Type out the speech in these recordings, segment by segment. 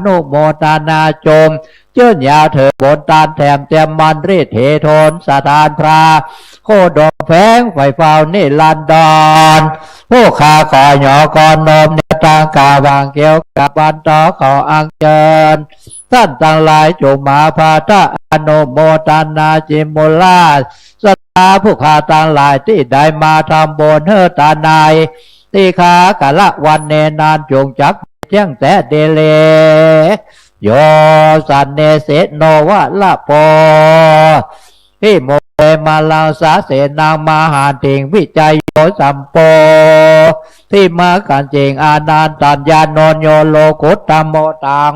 นุโมทนาโจมเจื้อนยาวเถิดบนตานแถมแจมมันรีเทโทนสถานพระโคดมแฝงไฟเฝ้านิลันดรผู้ขาขอหยอกรนมเนตังกาวางเกี่ยวกับบันต่อขออังเจิญท่านทั้งหลายจงมาพาทะอนุโมทนาจิมุลาสตาผู้ขาทั้งหลายที่ได้มาทำบุญเฮตานายที่ขากะละวันเนนานจงจักเจียงแต่เดเลโยสันเนเสโนวะละโปที่โมเตมาลาสาเสนางมหาถิงวิจัยโยสัมโปที่มากันจริงอานันตัญญาโนโยโลกุตตโมตัง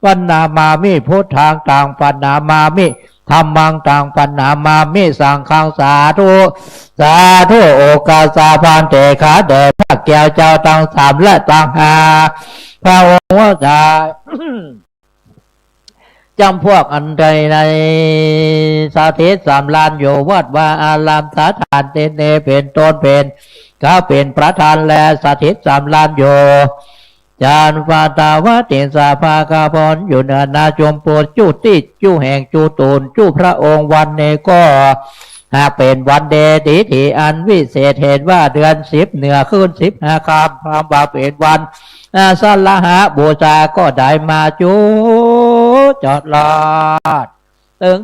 ปัญนามามิพุทธังตังปัญนามามิธรรมังตังปัญนามามิสังฆังสาธุสาธุโอกาสาพันเตขาเดชพระแก้วเจ้าตังสามและตังหาพระองค์ว่าจะจำพวกอันใดในสาธิตสามลานอยู่วัดว่าอารามสถานเตเนเป็นต้นเป็นก็เป็นประธานและสาธิตสามลานอยู่จานฟาตาวะเตสาภาคาพรอยู่เนือนาจมปูจูติจูแห่งจูตูนจูพระองค์วันเนก็หากเป็นวันเดติที่อันวิเศษเหตุว่าเดือน10เหนือขึ้น15ค่ำพร้อมว่าเป็นวันสัลหะบูชาก็ได้มาจูจอดลอด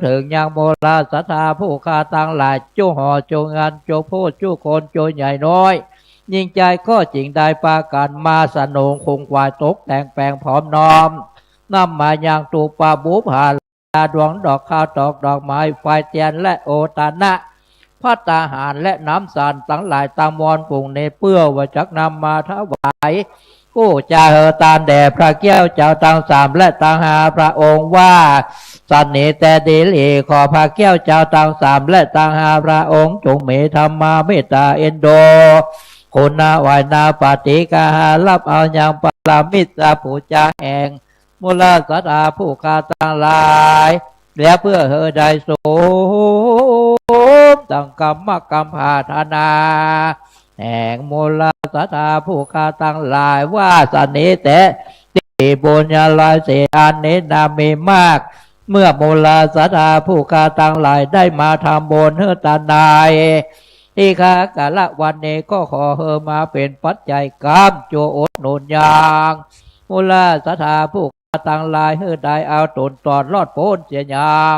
ถึงยังโมลาสัทธาผู้คาตังหลายจูห่อจูงานจูพูดจูคนจูใหญ่น้อยยิ่งใจก็จริงได้ปากันมาสนงคงควายตกแต่งแปลงพร้อมน้อมนำมาอย่างตูปาบุพาดวงดอกข้าวตอกดอกไม้ไฟเทียนและโอตานะพัตตาหารและน้ำสารตั้งหลายตามวอนปุ่งในเปื้อว่าจักนำมาถวายผู้จะเฮตานแด่พระแก้วเจ้าตังสามและตังหาพระองค์ว่าสันนิแต่ดีลีขอพระแก้วเจ้าตังสามและตังหาพระองค์จงเมตธรรมาเมตตาเอ็นโดคุณนาวายนาปฏิกาหารับเอาอย่างปรามิตรผู้จาแห่งมุลาสัตาผู้คาตังหลายและเพื่อเฮไดโสมตังกรรมกรรมพาธนาแห่งมุลาสัตาผู้คาตังหลายว่าสนิเตติบุญญาลายเสอันนี้นามีมากเมื่อมุลาสัตาผู้คาตังหลายได้มาทำบุญเฮตานายที่ขากะละวันนี้ก็ขอเฮมาเป็นปัจจัยกรรมโจอดหนุนยางมุลาสัทธาผู้ต่างหลายเฮได้เอาตนตอดรอดพ้นเสียอย่าง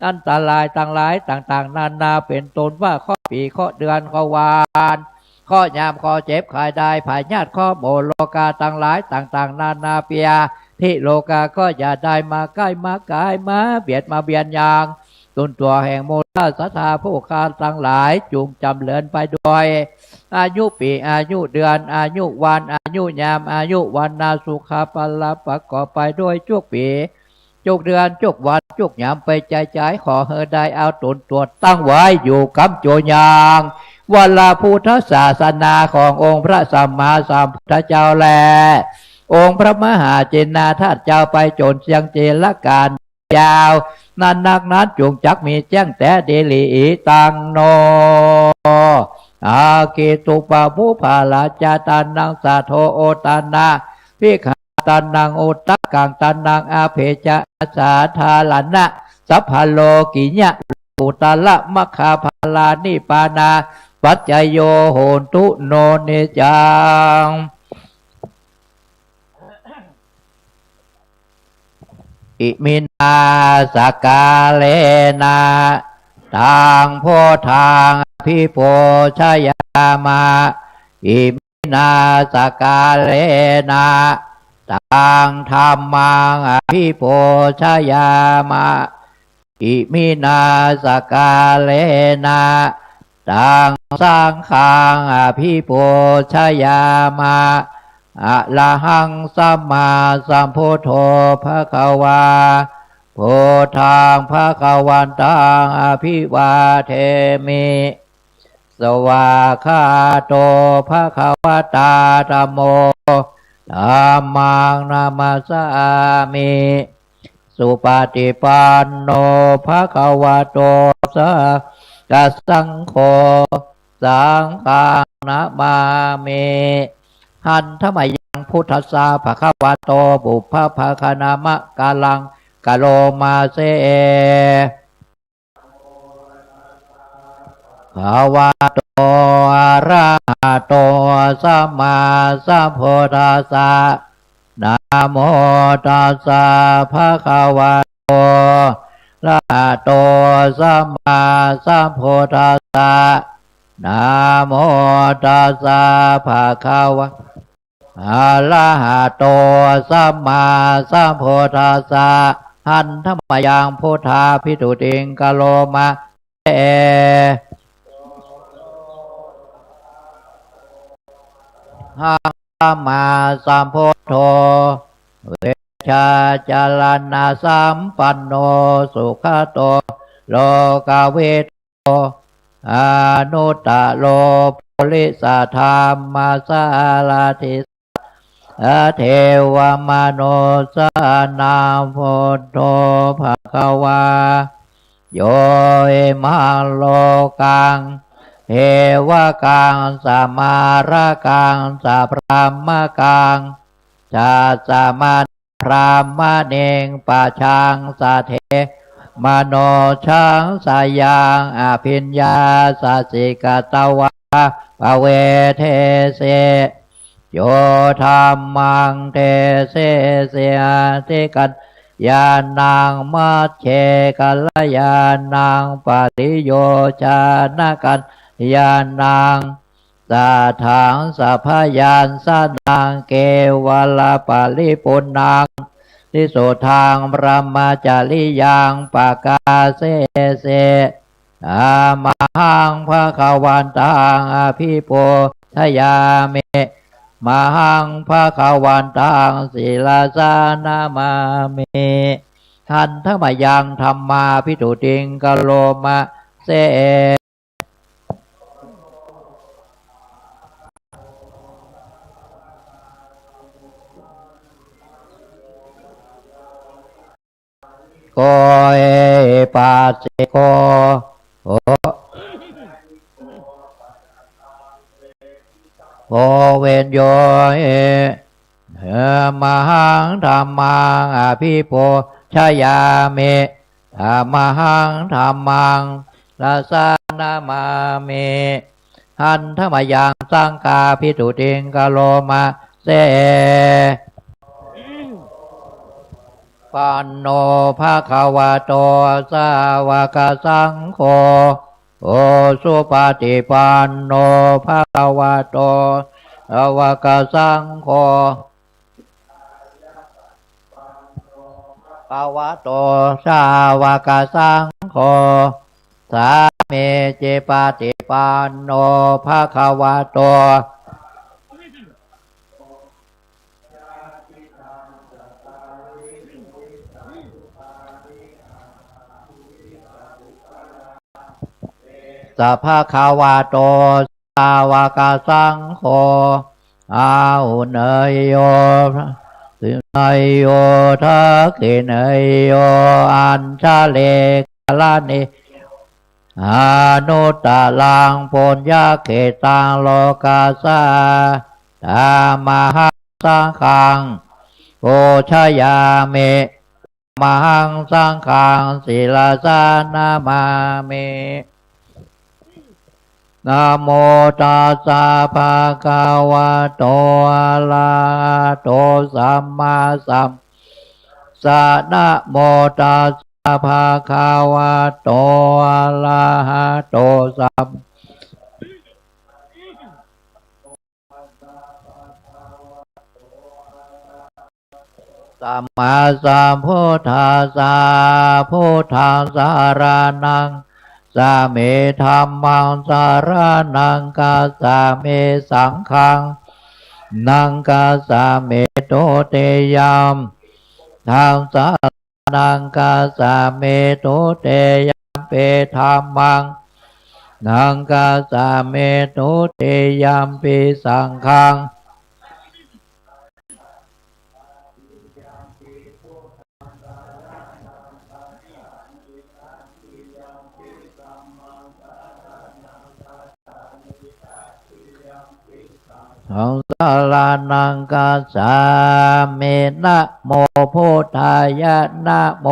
อันตรายต่างหลายต่างๆนานาเป็นตนว่าข้อปีข้อเดือนข้อวานข้อยามข้อเจ็บขายได้ภายญาติข้อโมโลกาต่างหลายต่างๆนานาเปียที่โลกาก็อย่าได้มาใกล้มากายมาเบียดมาเบียนอย่างตุนตัวแห่งโมลาสัทธาผู้คาทั้งหลายจุงจำเลินไปด้วยอายุปีอายุเดือนอายุวันอายุยามอายุวันนาสุขภาละประกอบไปด้วยจุกปีจุกเดือนจุกวันจุกยามไปใจขอเฮได้เอาตุนตัวตั้งไว้อยู่กับโจยางวันละพุทธศาสนาขององค์พระสัมมาสัมพุทธเจ้าแลองค์พระมหาเจนาธาตุเจ้าไปจนเสียงเจรการยาวนั้นนักนั้นจงจักมีแจ้งแต่เดลีตังโนอาเกตุปะภูภาลาจาตานังสาโทโอตานาพิขาตานังโอตักกังตานังอาเพจาสาธาลนะสัพพโลกิญะปุตตะมะคาภาลานิปานาปัจจโยโหตุโนเนจังอิมินาสกาเลนะทางโพทางพิโพชยามาอิมินาสกาเลนะทางธรรมังพิโพชยามาอิมินาสกาเลนะทางสังฆังพิโพชยามาอะระหังสัมมาสัมพุทโธภควาโพธังภควันตังอภิวาเทมิสวากขาโตภควตาธัมโมธัมมังนามัสสามิสุปฏิปันโนภควโตสาวกสังโฆสังฆังนะมามิ หันธรรมยังพุทธัสสะภะคะวะโตบุพพะคานามะกาลังกะโลมาเสภาวะโตอะระหะโตสัมมาสัมพุทธัสสะนะโมตัสสะภะคะวะโตอะระหะโตสัมมาสัมพุทธัสสะนะโมตัสสะภะคะวะอะระหะโตสัมมาสัมพุทธัสสะหันธรรมยังพุทธาภิตุติงกะโลมาเอหังสัมมาสัมพุทโธเวชาจารณะสัมปันโนสุขโตโลกเวทโตอนุตตโลปุริสธรรมสารทิเทวมโนสนาพุทโธภควาโยเอมาโลกังเอวะกังสมาระกังสัพพมะกังชาสมาพรามเนงปะชังสะเทมโนชังสายังอภิญญาสัสสิกตวะภเวเทเสโยธรรมังเทเสเสติกันยานังมัชเชกัลยานังปฏิโยชานะกันยานังสัทธังสัพพยานสนังเกวลปาลิปุณังทิโสทางพระมาจาริยังปากาเสเสอามาหังภะคะวันตังอภิปูทยามิมหังภะคะวันตังศีลาสานามามิทันธรรมยังธรรมาภิตุติงกะโลมาเสโกเอปัสสิโกโอเวนโยเอมหังธรรมังอภิปูชยามิมหังธรรมังลาสานามามิหันธรรมยังสังฆาภิตุติงกะโลมาเสปันโนภะคะวะโตสาวกสังโฆโอสุปฏิปันโนภะคะวะโตสาวกสังโฆภะวะโตสาวกสังโฆสาเมจิปฏิปันโนภะคะวะโตสัพพะคะวะโตสาวกสังโฆอาหุเนยโยสิเนยโยทักขิเนยโยอัญชาเลกาลานิอนุตตลังปุญญเขตังโลกาสาธรรมหังสังฆังโอชยามิมหังสังฆังศีลาสานามามินะโมตัสสะภะคะวะโตอะระหะโตสัมมาสัมพุทธัสสะนะโมตัสสะภะคะวะโตอะระหะโตสัมมาสัมพุทธัสสะพุทธังสารนังสามิธัมมังสารนังกัสสามิสังฆังนังกัสสามิโตเตยัมทังสารนังกัสสามิโตเตยัมเปธัมมังนังกัสสามิโตเตยัมปิสังฆัง ของสารานังกาสาเมนะโมพุทธายะนะโม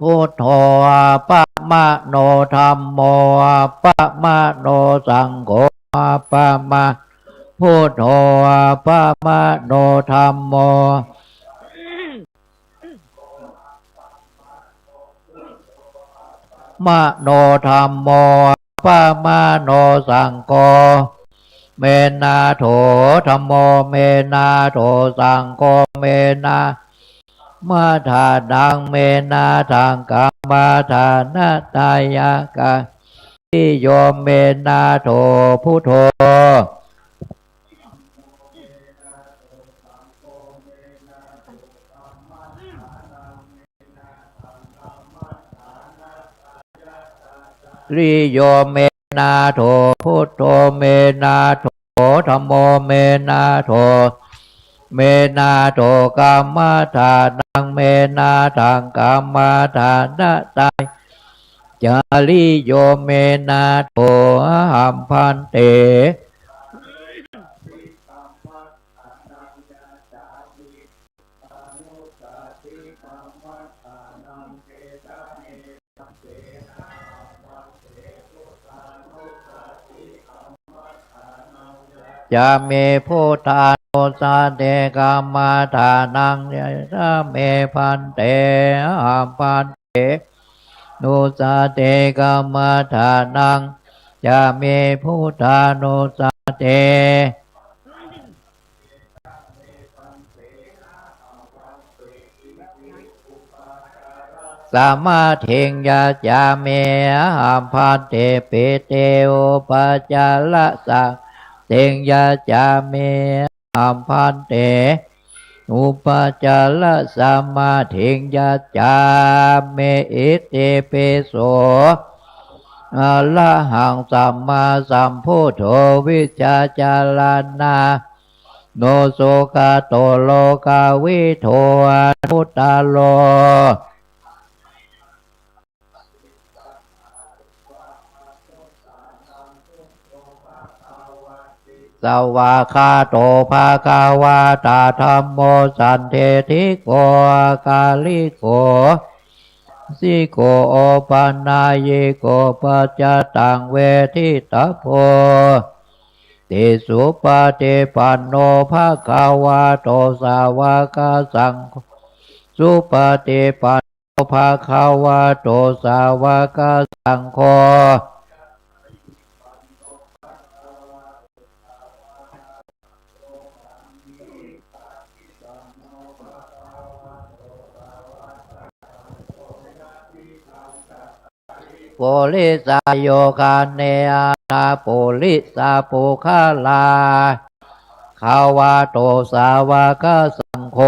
พุทโธปะมะโนธัมโมปะมะโนสังโฆปะมะพุทโธปะมะโนธัมโมมะโนธัมโมปะมะโนสังโฆเมนาโถธัมโมเมนาโถสังโฆเมนามาทาดังเมนาทางกามาทานาตายากาทิโยเมนาโถพุทโธริโยเมนาโถพุทโธเมนาโถธัมโมเมนาโถเมนาโถกามาทานังเมนาทางกามาทานาตายจาริโยเมนาโถหัมพันเตจะเมพุทธานุสาเตกามาทานังยะเมพันเตหัมพันเตนุสาเตกามาทานังจะเมพุทธานุสาเตสามาเทงยาจาเมหัมพันเตเปเตโอปัจจาละสะเทงยาจาเมหัมพันเตอุปจาระสัมมาเทงยาจาเมอิเตเปโสอะระหังสัมมาสัมพุทโธวิชาจารณาโนโสกาโตโลกาวิโทอนุตตโลสวาคาโตภาคาวาตาธัมโมสันเทธิโกกาลิโกสิโกโอปันนายโกปัจจตังเวทิตาโพติสุปฏิปันโนภาคาวาโตสาวกสังโฆสุปฏิปันโนภาคาวาโตสาวกสังโฆโพลิสาโยคาเนอาตาโพลิสาปุคาลาขาวาโตสาวกสังโฆ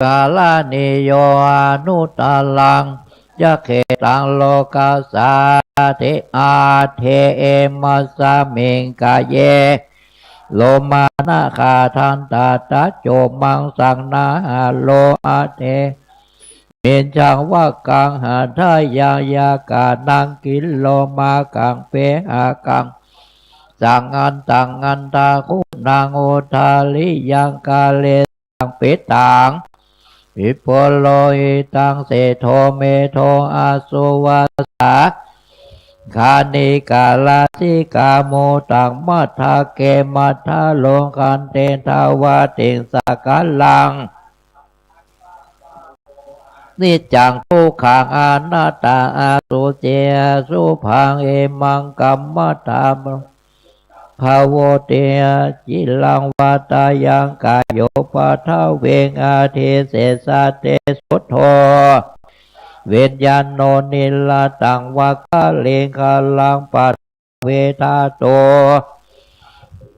กาลานิโยอนุตาลังยะเขตังโลกาสาเทอาเทเอมัสสมิงกาเยโลมานาคาทันตาตะโจมังสังนาโลอาเทเมนจังว่ากังหาทายายากานังกินโลมากังเปหากังสังอันตังอันตาคุณนางโอทาลิยังกาเลสังปิตังปิโปโลหิตังเสโทเมโทอาสุวัสสาคานิกาลาสิกาโมตังมัทธาเกมัทธาโลกันเตทาวาติงสกาลังนิจังทุกขังอนัตตาอาสุเจสุพังเอมังกัมมัตตาภาวเตจิลังวัตายังกายโยปัทเวงอาเทเสสะเตสุทโธเวญญาณโนนิลาตังวะคาเลงคาลังปัตเวทาโต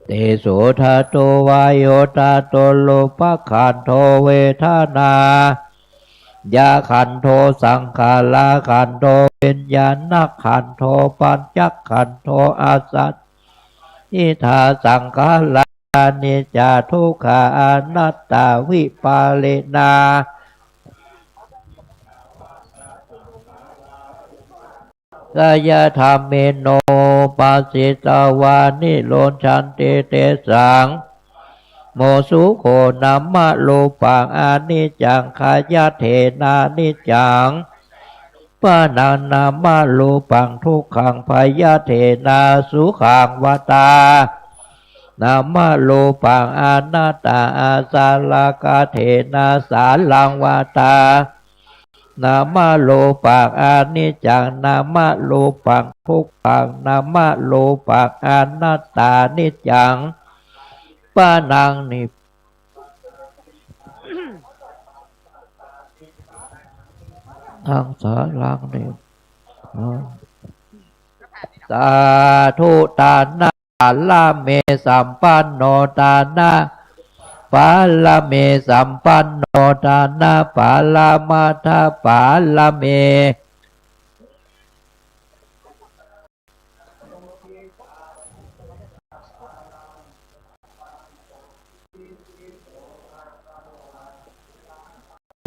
เตโสทาโตวายโยตาโตโลภคันโทเวทนา ยาขันโทสังขาราขันโทวิญญาณขันโทปัญจขันโทอาสัตนิทาสังขารานิจจทุกขาอนัตตาวิปาเลนากายธรรมเมโนปัสสิตาวานิโลชันติเตสังโมสุโขนัมมะโลปังอานิจจังขายะเถนานิจจังปานานามาโลปังทุกขังพยาเถนาสุขังวตานามาโลปังอนัตตาอาสาลากาเถนาสาลังวตานามาโลปังอนิจจังนามาโลปังทุกขังนามาโลปังอนัตตานิจจังปานังนิทางสารังนิสาธุตานะลาเมสัมปันโนตานะปาลาเมสัมปันโนตานะปาลามาทาปาลาเม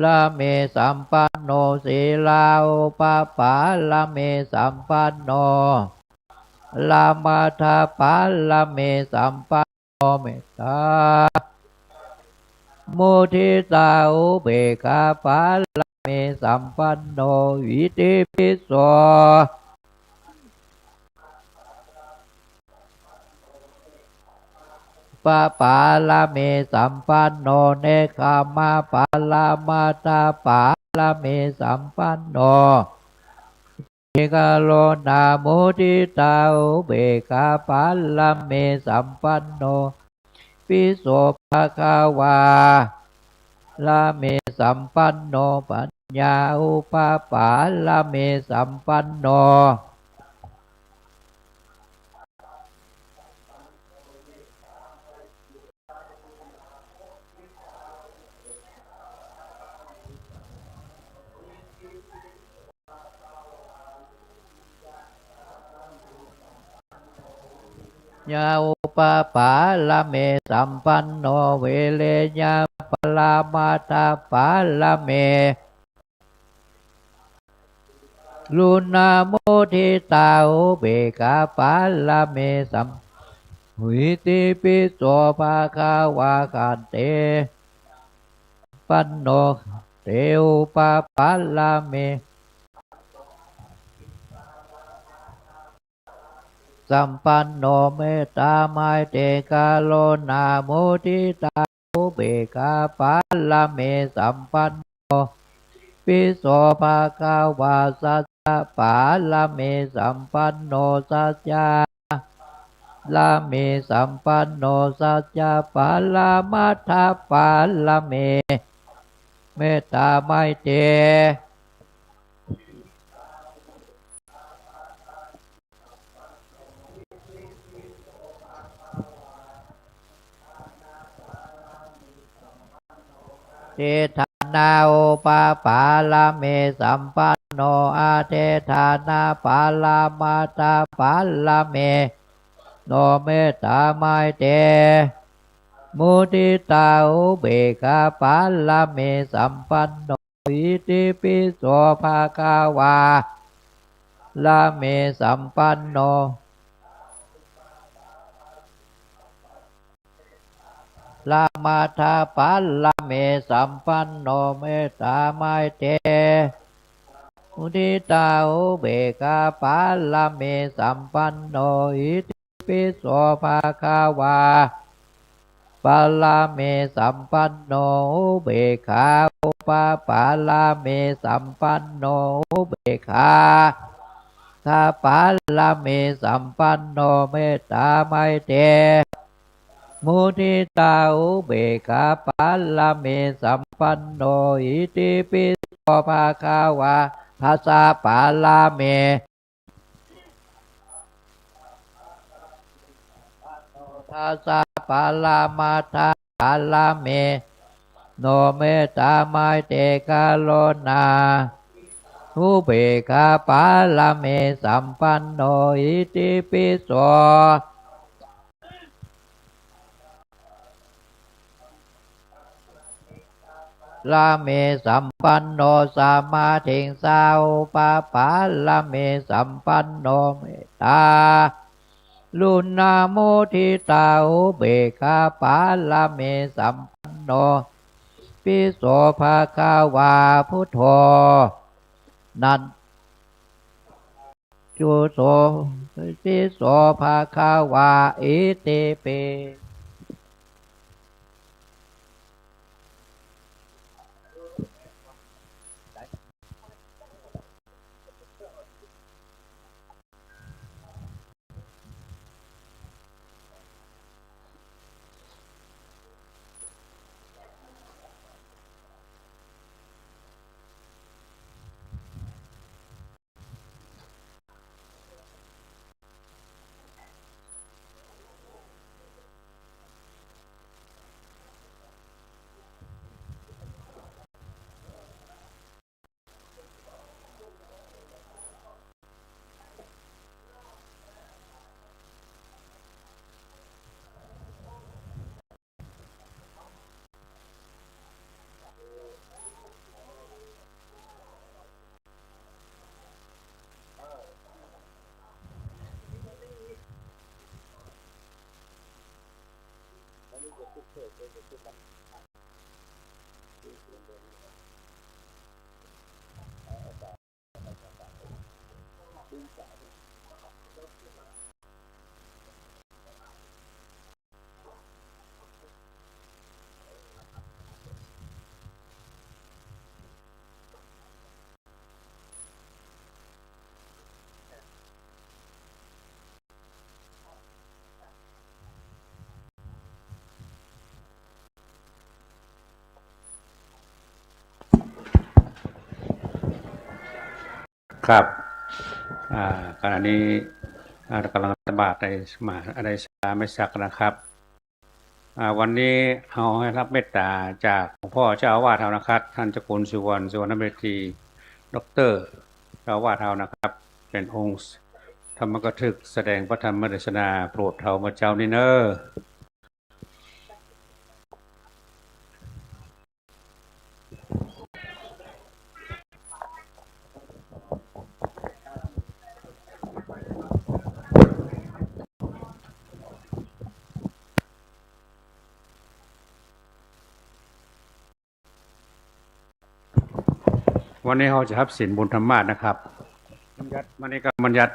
ลาเมสัมปันโนศีลาอุปปาลาเมสัมปันโนลามาทาปาลาเมสัมปันโนเมตตามุทิตาอุเบกขาปาลาเมสัมปันโนวิติปิโสปะปาลาเมสัมปันโนเนคามาปาลามาตาปาลาเมสัมปันโนเอกโลนาโมทิตาอุเบกขาปาลาเมสัมปันโนปิโสภะคะวาลาเมสัมปันโนปัญญาอุปปาลาเมสัมปันโนยาอุปปาลาเมสัมปันโนเวเลยาปลามาตาปาลาเมลุนาโมทิตาอุเบกขาปาลาเมสัมวิติปิโสภะคะวะคันเตปันโนเตอุปปาลาเมสัมปันโนเมตตาไมเตกาโลนาโมทิตาอุเบกขาปาลาเมสัมปันโนปิโสภะคะวะสัจจะปาลาเมสัมปันโนสัจจาลาเมสัมปันโนสัจจะปาลามัทธปาลาเมเมตตาไมเตเทธานาโอปาปาลาเมสัมปันโนอาเทธานาปาลามาตาปาลาเมโนเมตตาไมเตมุทิตาอุเบกขาปาลาเมสัมปันโนอิติปิโสภะคะวาลาเมสัมปันโนลามาทาปาลาเมสัมปันโนเมตตาไมเตมุทิตาอุเบกขาปาลาเมสัมปันโนอิติปิโสภะคะวาปาลาเมสัมปันโนอุเบกขาอุปปาลาเมสัมปันโนอุเบกขาทาปาลาเมสัมปันโนเมตตาไมเตมุทิตาอุเบกขาปาลาเมสัมปันโนอิติปิโสภะคะวะทัสสะปาลาเมทัสสะปาลามาทาปาลาเม โนเมตตาไมเตกาโลนาอุเบกขาปาลเมสัมปันโนอิติปิโสลาเมสัมปันโนสัมมาทิงสาวปาปาลาเมสัมปันโนเมตตาลุนาโมทิตาอุเบกขาปาลาเมสัมปันโนปิโสภะคะวาพุทโธนันจุโสปิโสภะคะวาอิติปิครับขณะนี้กำลังตักบาตรในมหาในสาไม่สักนะครับวันนี้เราให้รับเมตตาจากหลวงพ่อเจ้าอาวาสเรานะครับท่านเจ้าคุณสุวรรณเมธีด็อกเตอร์เจ้าอาวาสเรานะครับเป็นองค์ธรรมกถึกแสดงพระธรรมเทศนาโปรดเรามาเจ้านี่เนอวันนี้เราจะรับศีลบุญธรรมาสนะครับวันนี้ก็บัญญัติ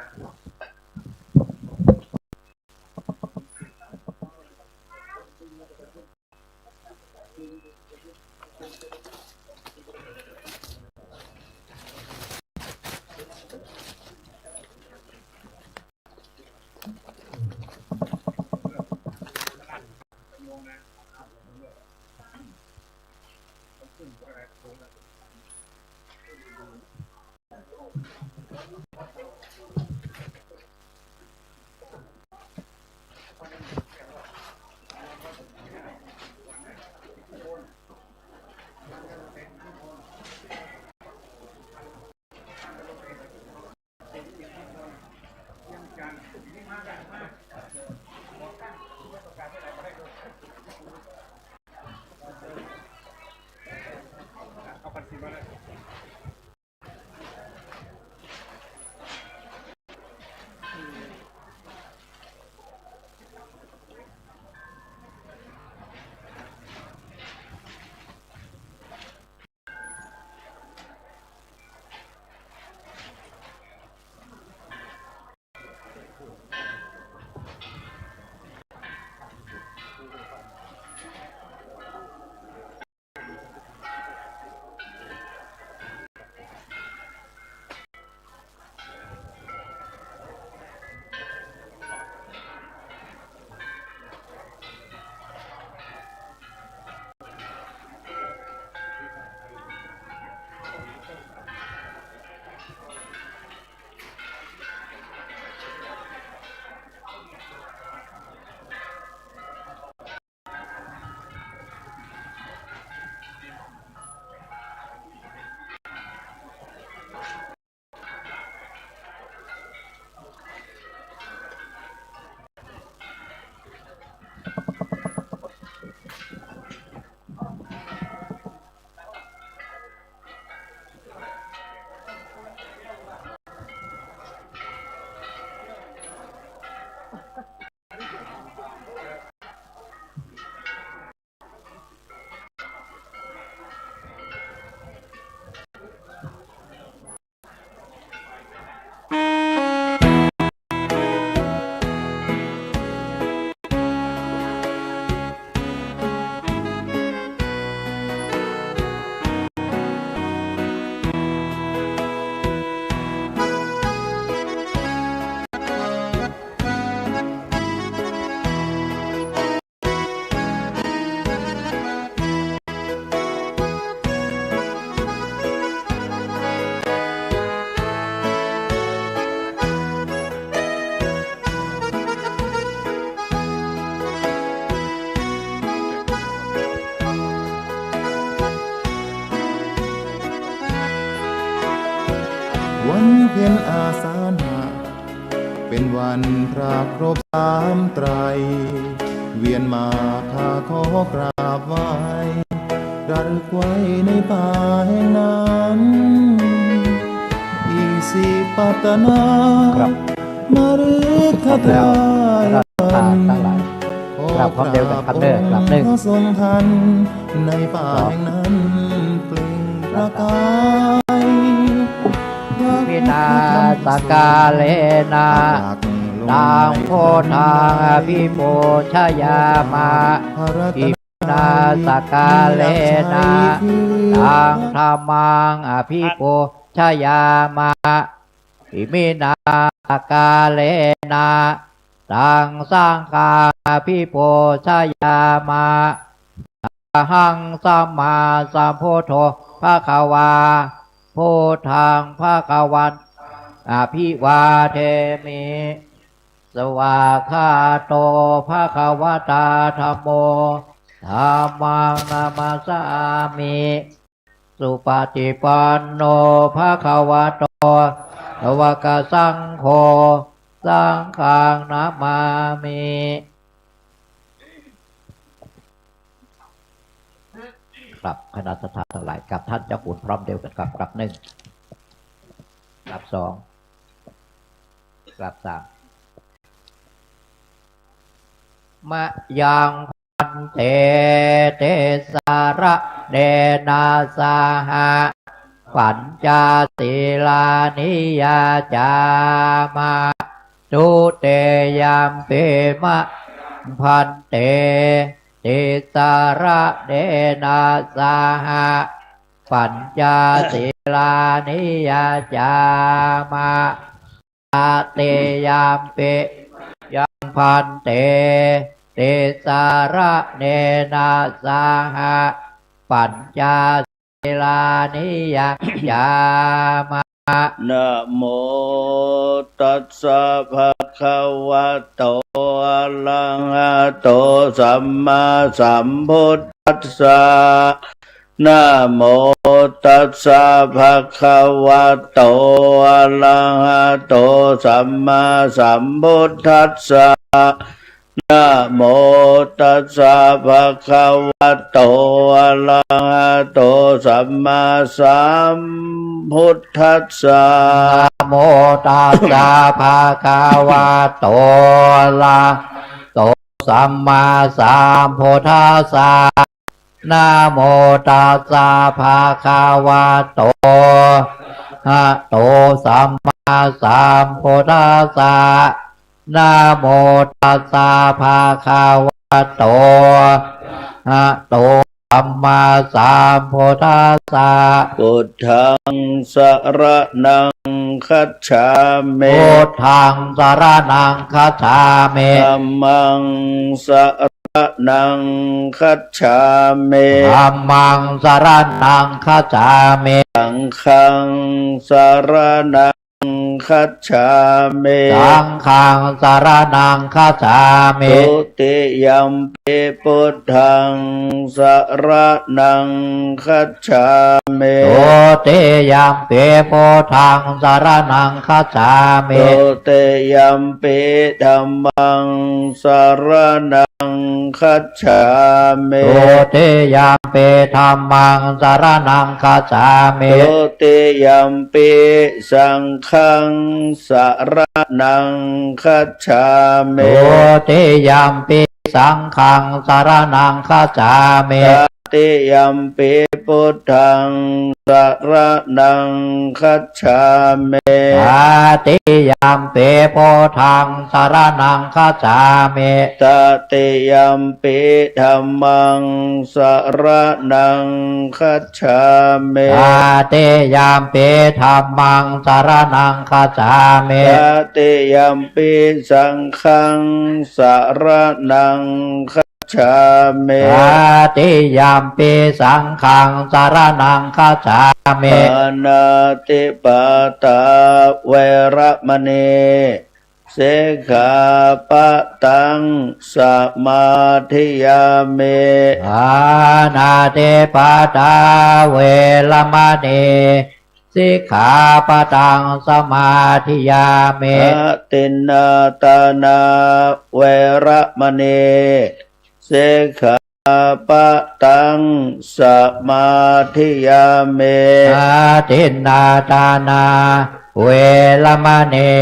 พ็ญอาสาฬหะเป็นวันพระครบ3 ไตรเวียนมาข้าขอกราบไหว้ระลึกไว้ในป่าแห่งนั้นอิสิปัตนา ครับ มารึกคทาย แล้วก็ทั้งหลาย กราบพร้อมเดียวกันครับเด้อกราบหนึ่ง พระทรงทันในป่าแห่งนั้นเปล่งประกายพินาสกาเลนาทางโพธางอภิโภชยามาอินาสกาเลนะทางธรรมังอภิโภชยามาอิมินาสกาเลนะทางสร้างฆาอภิโภชยามาอหังสัมมาสัมพุทโธภะคะวาโพธังภะคะวันอภิวาเทมิสวากขาโตภะคะวะตาธัมโมธัมมังนามัสสามิสุปฏิปันโนภะคะวะโตภวกสังโฆสังฆังนามามิครับคณะสัตยาทั้งหลายกับท่านเจ้าขุนพร้อมเดียวกันกับกลับหนึ่งกลับสองกลับสามมะยังพันเตเตสาระเดนาสาหะปัญจศีลานิยาจามาตุเตยามเปมะพันเตเตสาระเดนาสาหะปัญจศีลานิยาจามาเตยามเปยังพันเตเตสาระเนนาสาหะปัญจศีลานิยาจามานะโมตัสสะภะคะวะโตอะระหะโตสัมมาสัมพุทธัสสะนะโมตัสสะภะคะวะโตอะระหะโตสัมมาสัมพุทธัสสะนะโมตัสสะภะคะวะโตอะระหะโตสัมมาสัมพุทธัสสะนะโมตัสสะภะคะวะโตอะระหะโตสัมมาสัมพุทธัสสะนะโมตัสสะภะคะวะโตอะโตสัมมาสัมพุทธัสสะนะโมตัสสะภะคะวะโตอะโตสัมมาสัมพุทธัสสะพุทธังสรณังคัจฉามิ พุทธังสรณังคัจฉามิ ธัมมังสรณังคัจฉามิ ธัมมังสรณังคัจฉามิ สังฆังสรณังคัจฉามิ สังฆังสรณังคัจฉามิ ทุติยัมปิพุทธังสรณังคัจฉามิ ทุติยัมปิพุทธังสรณังคัจฉามิ ทุติยัมปิธัมมังสรณังคัจฉามิ ทุติยัมปิธัมมังสรณังคัจฉามิ ทุติยัมปิสังฆังสรณังคัจฉามิ ทุติยัมปิสังฆังสรณังคัจฉามิ ตติยัมปิพุทธังสรณังคัจฉามิ ตติยัมปิพุทธังสรณังคัจฉามิ ตติยัมปิธัมมังสรณังคัจฉามิ ตติยัมปิธัมมังสรณังคัจฉามิ ตติยัมปิสังฆังสรณังคัจฉามิ ตติยัมปิสังฆังสรณังคัจฉามิ ปานาติปาตาเวระมณีเสขาปะตังสมาธิยามิ อานาติปาตาเวรมณี สิกขาปะทังสมาธิยามิ อาตินนาตานาเวระมณีสิกขาปะทังสมาธิยามิ อาทินนาทานาเวรมณี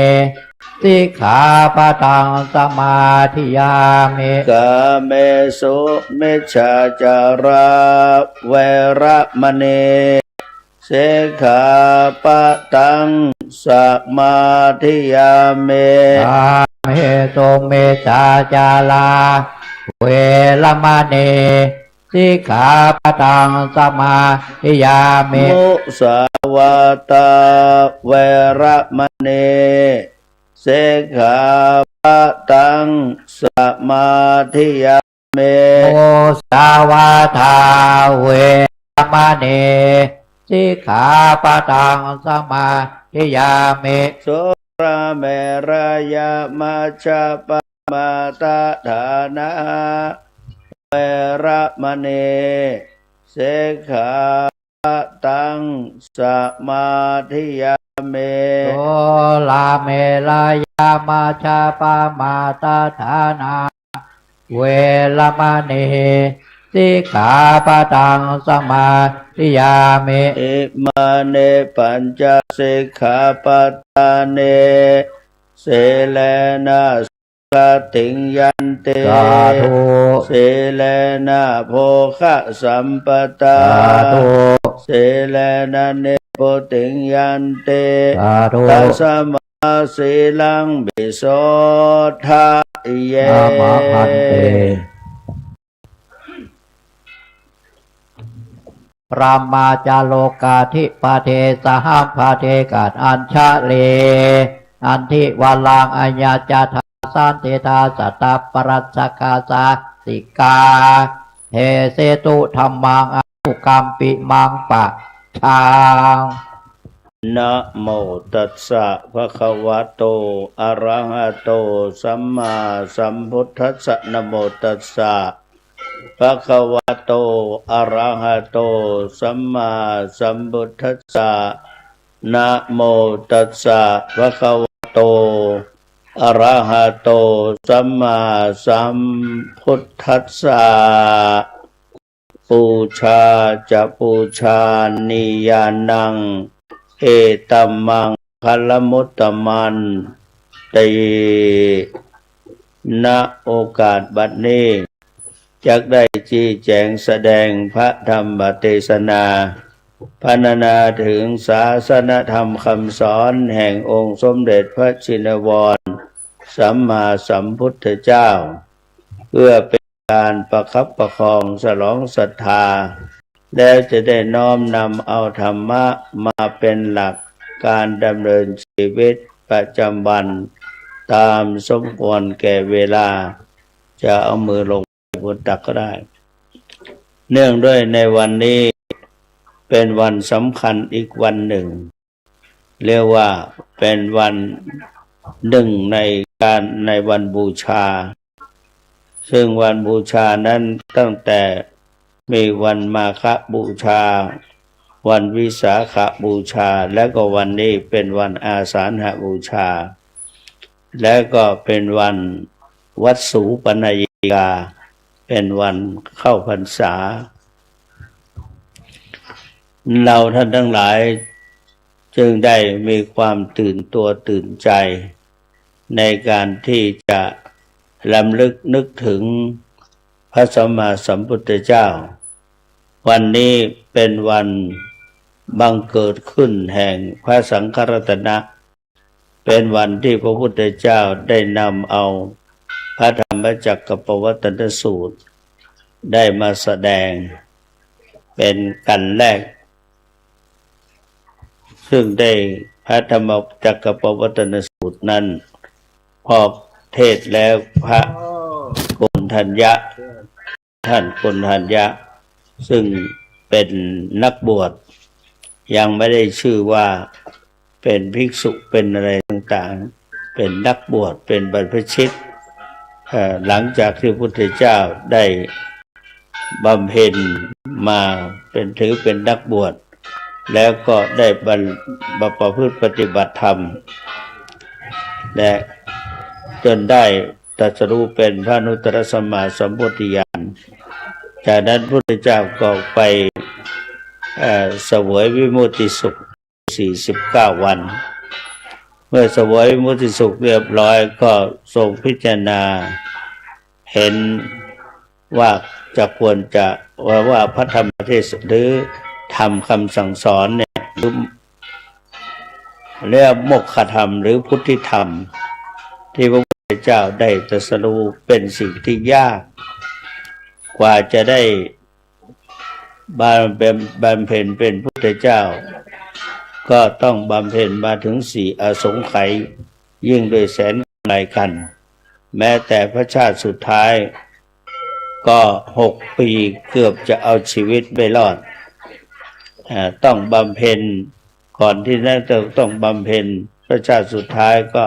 สิกขาปะทังสมาธิยามิ กาเมสุมิจฉาจาราเวระมณีสิกขาปะทังสมาธิยามิ อาเมตุเมตาจาลาเวรมณีสิกขาปะทังสมาธิยามิ มุสาวาตาเวระมณีสิกขาปะทังสมาธิยามิ โมสาวาทาเวรมณีสิกขาปะทังสมาธิยามิ สุราเมรยามัชฌะปมาตฐานะเวระมณีสิกขาปะทังสมาธิยามิ โสลาเมลายามาชาปามาตาฐานาเวรมณีสิกขาปะทังสมาธิยามิ อิมาเนปัญจสิกขาปัฏฐาเนเสเลนะสติงยันเต สาธุ เสเลนะโภคะสัมปตา สาธุ เสเลนะเนโปติงยันเต สาธุ ตัสสมาสีลังบิโสทะเย อามาพันเตปรามาจาโลกาธิปาเทสหัมภาเทกัดอัญชะเลอันทิวาลังอัญญาจาทาสันเทธาสัตตปรัสสกาสาสิกาเทเสตุธรรมังอนุกัมปิมังปะชาง นะโมตัสสะภะคะวะโตอะระหะโตสัมมาสัมพุทธัสสะนะโมตัสสะภะคะวะโตอะระหะโตสัมมาสัมพุทธัสสะนะโมตัสสะภะคะวะโตอะระหะโตสัมมาสัมพุทธัสสะปูชาจะปูชานิยานังเอตัมมังคัลมุตตมันตีณโอกาสบัดนี้จักได้ชี้แจงแสดงพระธรรมเทศนาพรรณนาถึงศาสนธรรมคำสอนแห่งองค์สมเด็จพระชินวรสัมมาสัมพุทธเจ้าเพื่อเป็นการประคับประคองฉลองศรัทธาแล้วจะได้น้อมนำเอาธรรมะมาเป็นหลักการดำเนินชีวิตประจำวันตามสมควรแก่เวลาจะเอามือลงบนตักก็ได้ เนื่องด้วยในวันนี้เป็นวันสำคัญอีกวันหนึ่งเรียกว่าเป็นวันหนึ่งในวันบูชาซึ่งวันบูชานั้นตั้งแต่มีวันมาฆบูชาวันวิสาขบูชาและก็วันนี้เป็นวันอาสาฬหบูชาและก็เป็นวันวัดสูปนยิกาเป็นวันเข้าพรรษาเราท่านทั้งหลายจึงได้มีความตื่นตัวตื่นใจในการที่จะรำลึกนึกถึงพระสัมมาสัมพุทธเจ้าวันนี้เป็นวันบังเกิดขึ้นแห่งพระสังฆรัตนะเป็นวันที่พระพุทธเจ้าได้นำเอาพระธรรมจักรปวัตตนสูตรได้มาแสดงเป็นกันแรกซึ่งได้พระธรรมจักรปวัตตนสูตรนั้นพอเทศแล้วพระโกณทัญญะท่านโกณทัญญะซึ่งเป็นนักบวชยังไม่ได้ชื่อว่าเป็นภิกษุเป็นอะไรต่างๆเป็นนักบวชเป็นบรรพชิตหลังจากที่พระพุทธเจ้าได้บำเพ็ญมาเป็นถือเป็นนักบวช แล้วก็ได้ประพฤติปฏิบัติธรรมและจนได้ตรัสรู้เป็นพระอนุตตรสัมมาสัมโพธิญาณจากนั้นพระพุทธเจ้าก็ไปเสวยวิมุตติสุข49 วันเมื่อเสวยวิมุตติสุขเรียบร้อยก็ทรงพิจารณาเห็นว่าจะควรจะว่าพระธรรมเทศหรือธรรมคำสั่งสอนเนี่ยเรียกโมกขธรรมหรือพุทธิธรรมที่พระพุทธเจ้าได้ตรัสรู้เป็นสิ่งที่ยากกว่าจะได้บำเพ็ญเป็นพุทธเจ้าก็ต้องบำเพ็ญมาถึง4 อสงไขยยิ่งโดยแสนหลายกันแม้แต่พระชาติสุดท้ายก็6 ปีเกือบจะเอาชีวิตไม่รอดต้องบำเพ็ญก่อนที่นั้นต้องบำเพ็ญพระชาติสุดท้ายก็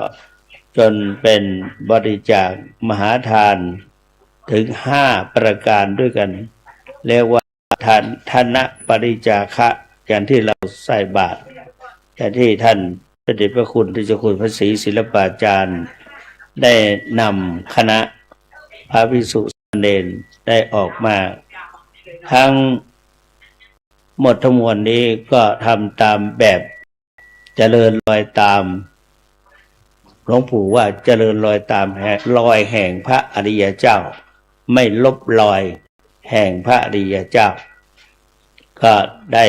จนเป็นบริจาคมหาทานถึง5 ประการด้วยกันเรียกว่าทานปริจาคะอย่างที่เราใส่บาตรอย่างที่ท่านพระเดชพระคุณที่เจ้าคุณพระศรีศิลปาจารย์ได้นำคณะพระภิกษุสามเณรได้ออกมาทั้งหมดทั้งมวลนี้ก็ทำตามแบบเจริญรอยตามหลวงปู่ว่าเจริญรอยตามรอยแห่งพระอริยเจ้าไม่ลบรอยแห่งพระอริยเจ้าก็ได้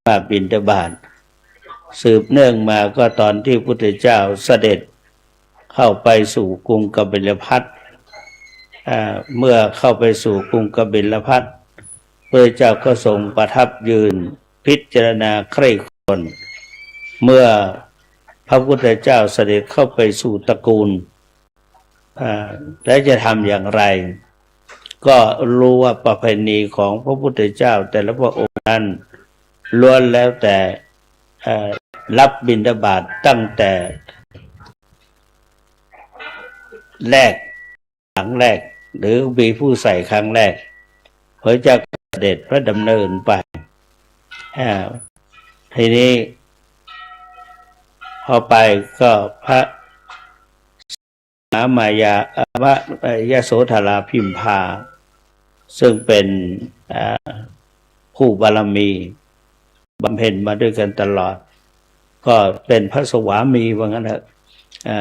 มาบิณฑบาตสืบเนื่องมาก็ตอนที่พุทธเจ้าเสด็จเข้าไปสู่กรุงกบิลพัสเมื่อเข้าไปสู่กรุงกบิลพัสพระเจ้าก็ทรงประทับยืนพิจารณาใคร่ครวญเมื่อพระพุทธเจ้าเสด็จเข้าไปสู่ตระกูลและจะทำอย่างไรก็รู้ว่าประเพณีของพระพุทธเจ้าแต่ละพระองค์นั้นล้วนแล้วแต่รับบิณฑบาตตั้งแต่แรกครั้งแรกหรือมีผู้ใส่ครั้งแรกพระเจ้าเสด็จพระดำเนินไปทีนี้พอไปก็พระมหามายาพระยโสธราพิมพาซึ่งเป็นผู้บารมีบำเพ็ญมาด้วยกันตลอดก็เป็นพระสวามีว่างั้นเถอะ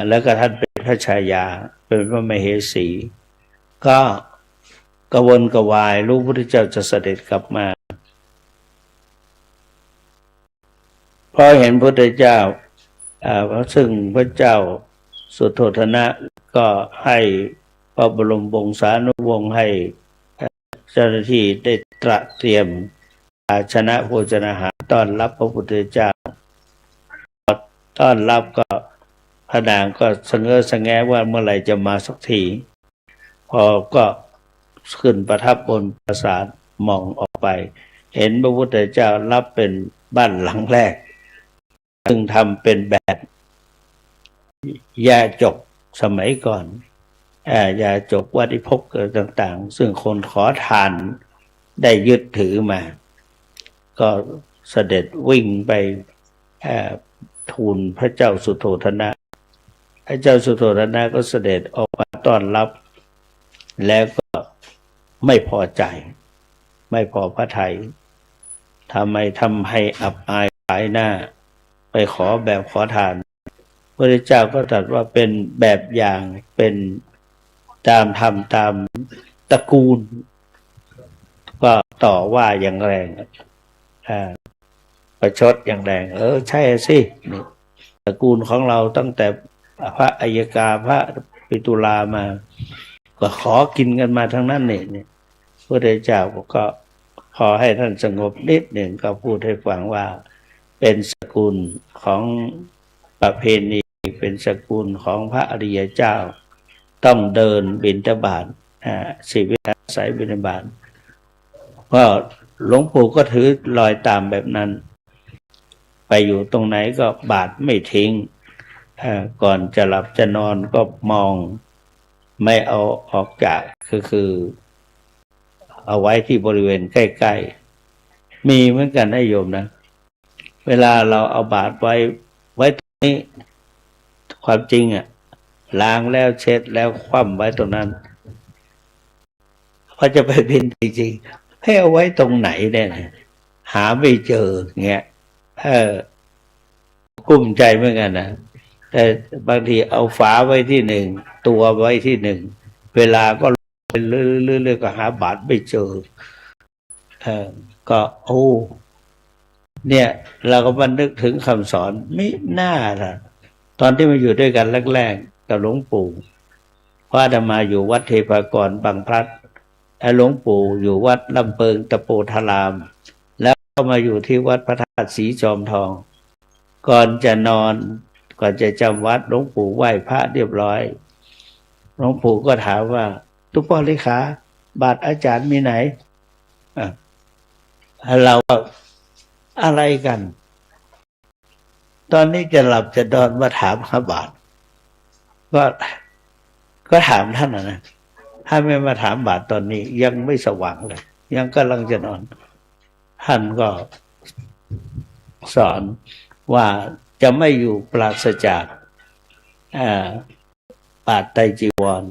แล้วก็ท่านเป็นพระชายาเป็นพระมเหสีก็กระวนกระวายรู้พระพุทธเจ้าจะเสด็จกลับมาพอเห็นพระพุทธเจ้าซึ่งพระเจ้าสุโธทนะก็ให้พระบรมวงศานุวงศ์ให้เจ้าหน้าที่ได้เตรียมภาชนะโภชนาหารต้อนรับพระพุทธเจ้าต้อนรับก็พระนางก็สะเง้อสะแงะว่าเมื่อไหร่จะมาสักทีพอก็ขึ้นประทับบนปราสาทมองออกไปเห็นพระพุทธเจ้ารับเป็นบ้านหลังแรกซึ่งทำเป็นแบบยาจกสมัยก่อนยาจกวัติภพต่างๆซึ่งคนขอทานได้ยึดถือมาก็เสด็จวิ่งไปทูลพระเจ้าสุโธทนะพระเจ้าสุโธทนะก็เสด็จออกมาต้อนรับแล้วก็ไม่พอใจไม่พอพระทัยทำให้อับอายขายหน้าไปขอแบบขอทานพระเจ้าก็ตรัสว่าเป็นแบบอย่างเป็นตามธรรมตามตระกูลก็ต่อว่าอย่างแรงประชดอย่างแรงใช่สิตระกูลของเราตั้งแต่พระอัยกาพระปิตุลามาก็ขอกินกันมาทั้งนั้นเนี่ยพระเจ้าก็ขอให้ท่านสงบนิดหนึ่งก็พูดให้ฟังว่าเป็นสกุลของประเพณีเป็นสกุลของพระอริยเจ้าต้องเดินบิณฑบาตชีวิตอาศัยบิณฑบาตก็หลวงปู่ก็ถือรอยตามแบบนั้นไปอยู่ตรงไหนก็บาตรไม่ทิ้งก่อนจะหลับจะนอนก็มองไม่เอาออกจากคือเอาไว้ที่บริเวณใกล้ มีเหมือนกันนะโยมนะเวลาเราเอาบาตรไว้ตรงนี้ความจริงอ่ะล้างแล้วเช็ดแล้วคว่ำไว้ตรงนั้นพอจะไปบิณฑจริงๆให้เอาไว้ตรงไหนเนี่ยหาไม่เจอเงี้ยกุ้มใจเหมือนกันนะแต่บางทีเอาฝาไว้ที่หนึ่งตัวไว้ที่หนึ่งเวลาก็เรื่อยๆก็หาบาตรไม่เจอก็โอ้เนี่ยเราก็มานึกถึงคำสอนไม่น่าล่ะตอนที่มาอยู่ด้วยกันแรกๆกับหลวงปู่พระอาตมาอยู่วัดเทพากรบางพลัดหลวงปู่อยู่วัดลำเปิงตะโปธารามแล้วก็มาอยู่ที่วัดพระธาตุสีจอมทองก่อนจะนอนก่อนจะจำวัดหลวงปู่ไหว้พระเรียบร้อยหลวงปู่ก็ถามว่าทุกพ่อเลขาบาตรอาจารย์มีไหนเราอะไรกันตอนนี้จะหลับจะนอนมาถามหาบาตรก็ถามท่านนะถ้าไม่มาถามบาตรตอนนี้ยังไม่สว่างเลยยังกำลังจะนอนท่านก็สอนว่าจะไม่อยู่ปราศจากบาตรไตรจีวร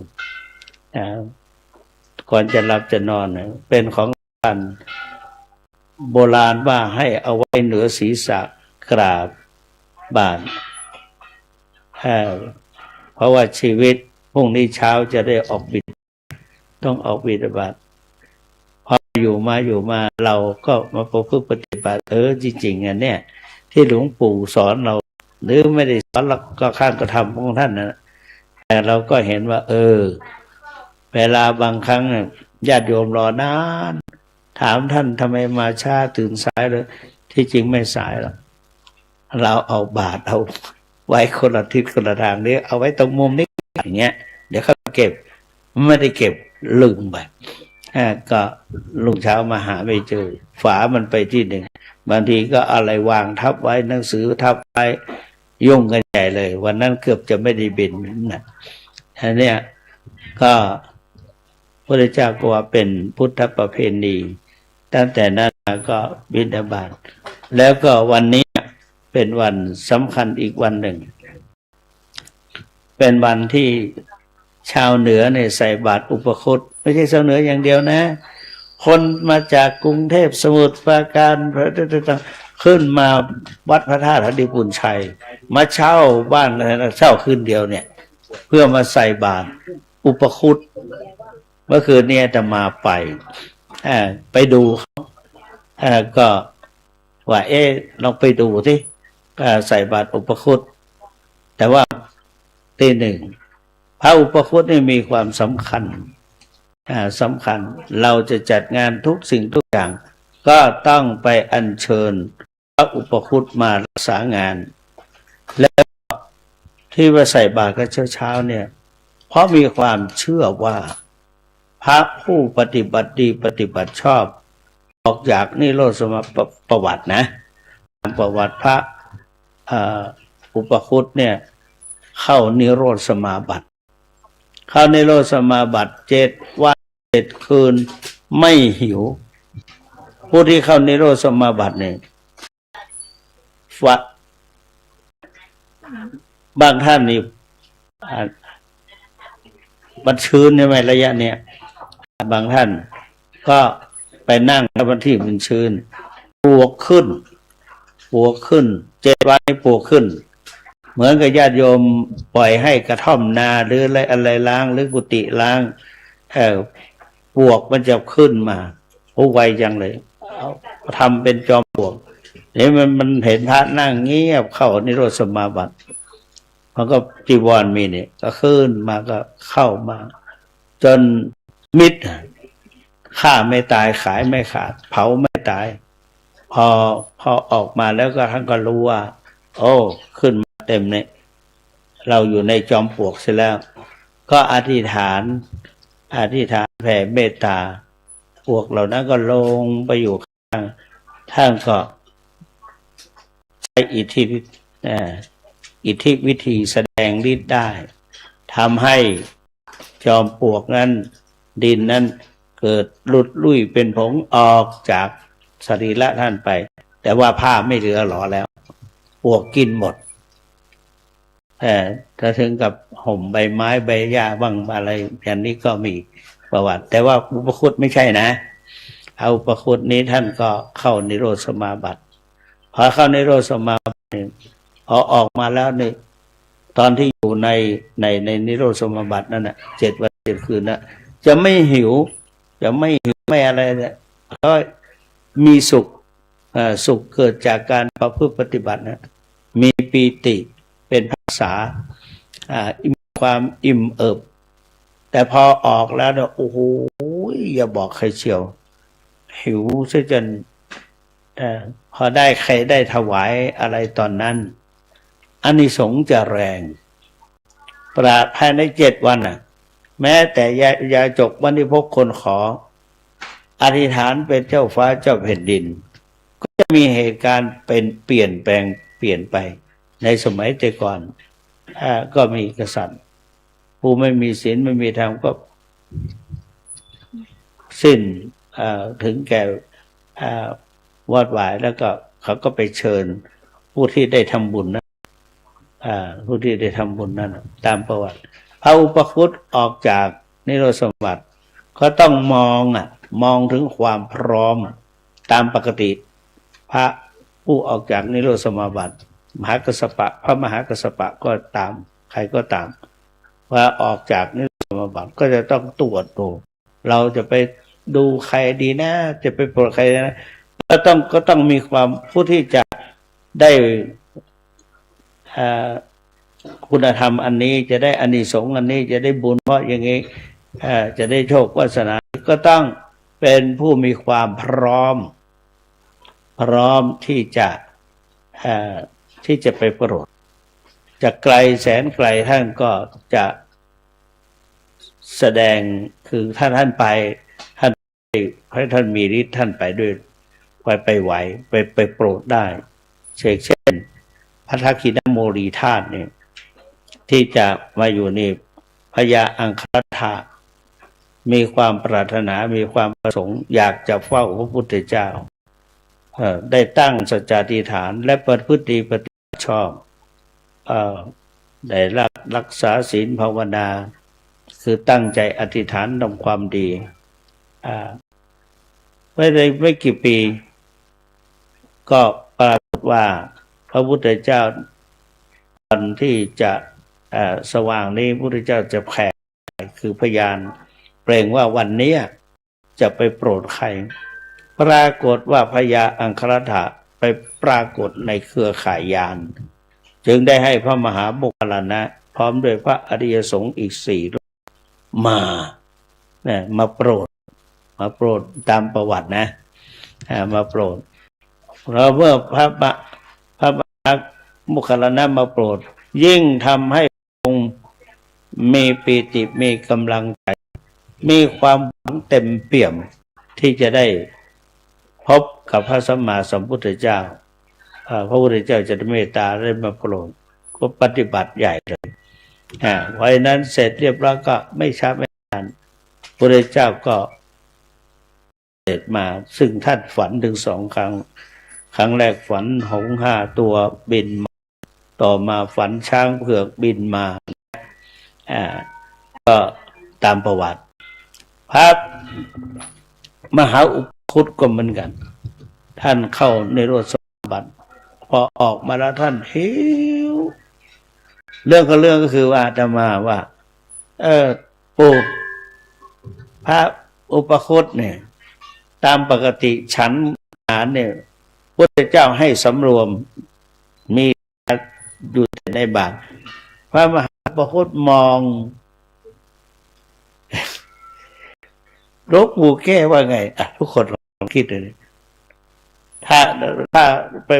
ก่อนจะหลับจะนอนเป็นของท่านโบราณว่าให้เอาไว้เหนือศีรษะกราบบาตรเพราะว่าชีวิตพรุ่งนี้เช้าจะได้ออกบิณฑต้องออกบิณฑบาตพออยู่มาเราก็มาประพฤติปฏิบัติจริงๆอันเนี้ยที่หลวงปู่สอนเราหรือไม่ได้สอนเราก็ข้างกระทำของท่านนะแต่เราก็เห็นว่าเวลาบางครั้งญาติโยมรอนานถามท่านทำไมมาช้าตื่นสายเลยที่จริงไม่สายหรอกเราเอาบาตรเอาไว้คนละทิศคนละทางนี้เอาไว้ตรงมุมนี้อย่างเงี้ยเดี๋ยวเขาเก็บไม่ได้เก็บลืมไปก็ลุงเช้ามาหาไม่เจอฝามันไปที่หนึ่งบางทีก็อะไรวางทับไว้หนังสือทับไว้ยุ่งกันใหญ่เลยวันนั้นเกือบจะไม่ได้บินนะอันเนี้ยก็พระเจ้าก็ว่าเป็นพุทธประเพณีตั้งแต่นั้นก็บิณฑบาตแล้วก็วันนี้เป็นวันสำคัญอีกวันหนึ่งเป็นวันที่ชาวเหนือเนี่ยใส่บาตรอุปคุตไม่ใช่ชาวเหนืออย่างเดียวนะคนมาจากกรุงเทพสมุทรปราการขึ้นมาวัดพระธาตุหดิปุญชัยมาเช่าบ้านเช่าคืนเดียวเนี่ยเพื่อมาใส่บาตรอุปคุตเมื่อคืนนี้จะมาไปดูก็ว่าลองไปดูสิใส่บาตรอุปคุตแต่ว่าตีหนึ่งพระอุปคุตนี่มีความสำคัญเราจะจัดงานทุกสิ่งทุกอย่างก็ต้องไปอัญเชิญพระอุปคุตมารักษางานแล้วที่ว่าใส่บาตรกันเช้าเนี่ยเพราะมีความเชื่อว่าพระผู้ปฏิบัติดีปฏิบัติชอบออกจากนิโรธสมาประวัตินะประวัติพระอุปคุตเนี่ยเข้านิโรธสมาบัติเข้านิโรธสมาบัติ7 วัน 7 คืนไม่หิวผู้ที่เข้านิโรธสมาบัติเนี่ยบางท่านนี่มันชื้นใช่ไหมระยะเนี้ยบางท่านก็ไปนั่งแล้วบางที่มันชื้นปวกขึ้น7 วันปวกขึ้นเหมือนกับญาติโยมปล่อยให้กระท่อมนาหรืออะไรล้างหรือกุฏิล้างปวกมันจะขึ้นมาโอ้ไวจังเลยทำเป็นจอมปลวกนี่มันเห็นพระนั่งเงียบเข้านิโรธสมาบัติมันก็จีวรมีเนี่ยก็ขึ้นมาก็เข้ามาจนมิดฆ่าไม่ตายขายไม่ขาดเผาไม่ตายพอออกมาแล้วก็ท่านก็รู้ว่าโอ้ขึ้นมาเต็มเนี่ยเราอยู่ในจอมปลวกเสียแล้วก็อธิษฐานแผ่เมตตาพวกเหล่านั้นก็ลงไปอยู่ข้างท่านก็ใช้อิทธิวิธีแสดงฤทธิ์ได้ทำให้จอมปลวกนั้นดินนั้นเกิดหลุดลุ่ยเป็นผงออกจาก สรีระท่านไป แต่ว่าผ้าไม่เหลือหรอแล้วปลวกกินหมดถ้าถึงกับห่มใบไม้ใบหญ้าบ้างอะไรอย่างนี้ก็มีประวัติแต่ว่าอุปคุตไม่ใช่นะเอาอุปคุตนี้ท่านก็เข้านิโรธสมาบัติพอเข้านิโรธสมาบัติพอออกมาแล้วนี่ตอนที่อยู่ในนิโรธสมาบัตินั่นน่ะ7 วัน 7 คืนนะจะไม่หิวไม่อะไรเนี่ยก็มีสุขสุขเกิดจากการประพฤติปฏิบัตินะมีปีติเป็นภาษามีความอิ่มเอิบแต่พอออกแล้วเนี่ยโอ้โหอย่าบอกใครเชียวหิวซะจนพอได้ใครได้ถวายอะไรตอนนั้นอานิสงส์จะแรงภายใน7 วันน่ะแม้แต่ยาจกวันที่พกคนขออธิษฐานเป็นเจ้าฟ้าเจ้าแผ่นดินก็จะมีเหตุการณ์เป็นเปลี่ยนแปลงเปลี่ยนไปในสมัยแต่ก่อนก็มีกษัตริย์ผู้ไม่มีศีลไม่มีธรรมก็สิ้นถึงแก่วอดวายแล้วก็เขาก็ไปเชิญผู้ที่ได้ทำบุญนะผู้ที่ได้ทำบุญนั้นตามประวัติพระอุปคุตออกจากนิโรธสมาบัติก็ต้องมองถึงความพร้อมตามปกติพระผู้ออกจากนิโรธสมาบัติมหากัสสปะพระมหากัสสปะก็ตามใครก็ตามว่าออกจากนิโรธสมาบัติก็จะต้องตรวจดูเราจะไปดูใครดีนะจะไปโปรดใครนะก็ต้องมีความผู้ที่จะได้คุณธรรมอันนี้จะได้อานิสงส์อันนี้จะได้บุญเพราะอย่างนี้จะได้โชควาสนาก็ต้องเป็นผู้มีความพร้อมที่จะไปโปรดจากไกลแสนไกลท่านก็จะแสดงคือถ้าท่านไปให้ท่านมีฤทธิ์ท่านไปด้วยไปไหวไปโปรดได้เช่นพระทักขิณโมลีธาตุเนี่ยที่จะมาอยู่ในพญาอังครัฐะมีความปรารถนามีความประสงค์อยากจะเฝ้าพระพุทธเจ้าได้ตั้งสัจจาธิษฐานและประพฤติปฏิบัติชอบได้รักษาศีลภาวนาคือตั้งใจอธิษฐานทำความดีไม่กี่ปีก็ปรากฏว่าพระพุทธเจ้าตอนที่จะสว่างนี้พระพุทธเจ้าจะแผ่คือพยานเปล่งว่าวันนี้จะไปโปรดใครปรากฏว่าพญาอังครัฐะไปปรากฏในเครือข่ายยานจึงได้ให้พระมหาโมคคัลลานะพร้อมด้วยพระอริยสงฆ์อีก4 รูปมาโปรดตามประวัตินะมาโปรดเราเมื่อพระมหาโมคคัลลานะมาโปรดยิ่งทำให้องค์มีปีติมีกำลังใจมีความหวังเต็มเปี่ยมที่จะได้พบกับพระสัมมาสัมพุทธเจ้าพระพุทธเจ้าจะเมตตาได้มาโปรดก็ปฏิบัติใหญ่เลยเพราะฉะนั้นเสร็จเรียบร้อยก็ไม่ช้าไม่นานพระพุทธเจ้าก็เสด็จมาซึ่งท่านฝันถึง2 ครั้งครั้งแรกฝันหงส์5 ตัวบินมาต่อมาฝันช้างเผือกบินมาก็ตามประวัติพระมหาอุปคุตก็เหมือนกันท่านเข้าในนิโรธสมาบัติพอออกมาแล้วท่านหิวเรื่องก็คือว่าอาตมาว่าปู่พระอุปคุตเนี่ยตามปกติฉันอาหารเนี่ยพระพุทธเจ้าให้สำรวมมีอยู่ในบาตรพระมหาอุปคุตมองหลวงปู่แก้ว่าไงทุกคนลองคิดเลยถ้า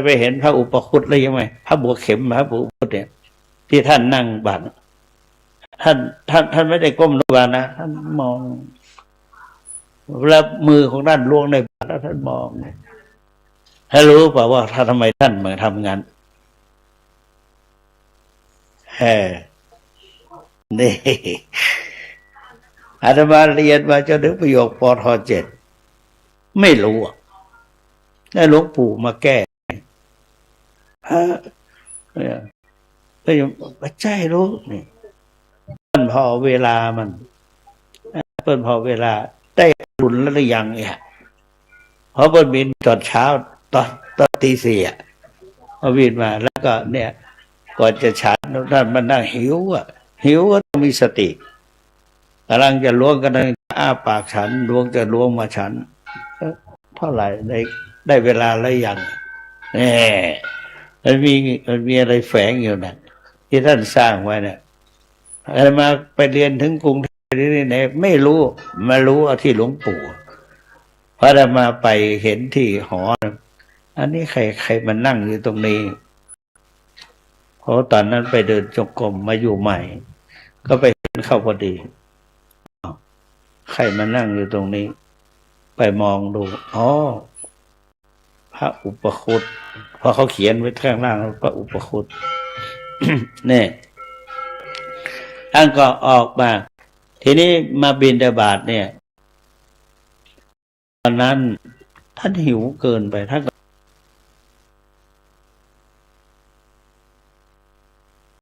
ไปเห็นพระอุปคุตเลยยังไงพระบัวเข็มพระอุปคุตเนี่ยที่ท่านนั่งบัตรท่านไม่ได้ก้มลงนะท่านมองแล้วมือของท่านล้วงในบาตรแล้วท่านมองให้รู้เปล่าว่าทำไมท่านมาทำงานนี่อาตมาเรียนมาจนถึงประโยคปท.7ไม่รู้ ได้หลวงปู่มาแก้พระเนี่ยก็ยังไม่ใช่รู้นี่เปิ้นพอเวลามันเปิ้นพอเวลาได้บุญแล้วหรือยังเนี่ยเพราะเปิ้นบินตอนเช้าตอนตีสี่พอบินมาแล้วก็เนี่ยก่อนจะฉันท่านมันนั่งหิวหิวก็ต้องมีสติกำลังจะล้วงกำลังจะอ้าปากฉันจะล้วงมาฉันเท่าไหร่ได้เวลาแล้วยังมันมีอะไรแฝงอยู่นะที่ท่านสร้างไว้เนี่ยอะไรมาไปเรียนถึงกรุงเทพนี่ไหนไม่รู้มารู้เอาที่หลวงปู่พระมาไปเห็นที่หออันนี้ใครมานั่งอยู่ตรงนี้เพราะตอนนั้นไปเดินจงกรมมาอยู่ใหม่ก็ไปเห็นเข้าพอดีใครมานั่งอยู่ตรงนี้ไปมองดูอ๋อพระอุปคุตเพราะเขาเขียนไว้ข้างล่างพระอุปคุต เนี่ยท่านก็ออกมาทีนี้มาบิณฑบาตเนี่ยตอนนั้นท่านหิวเกินไปท่านก็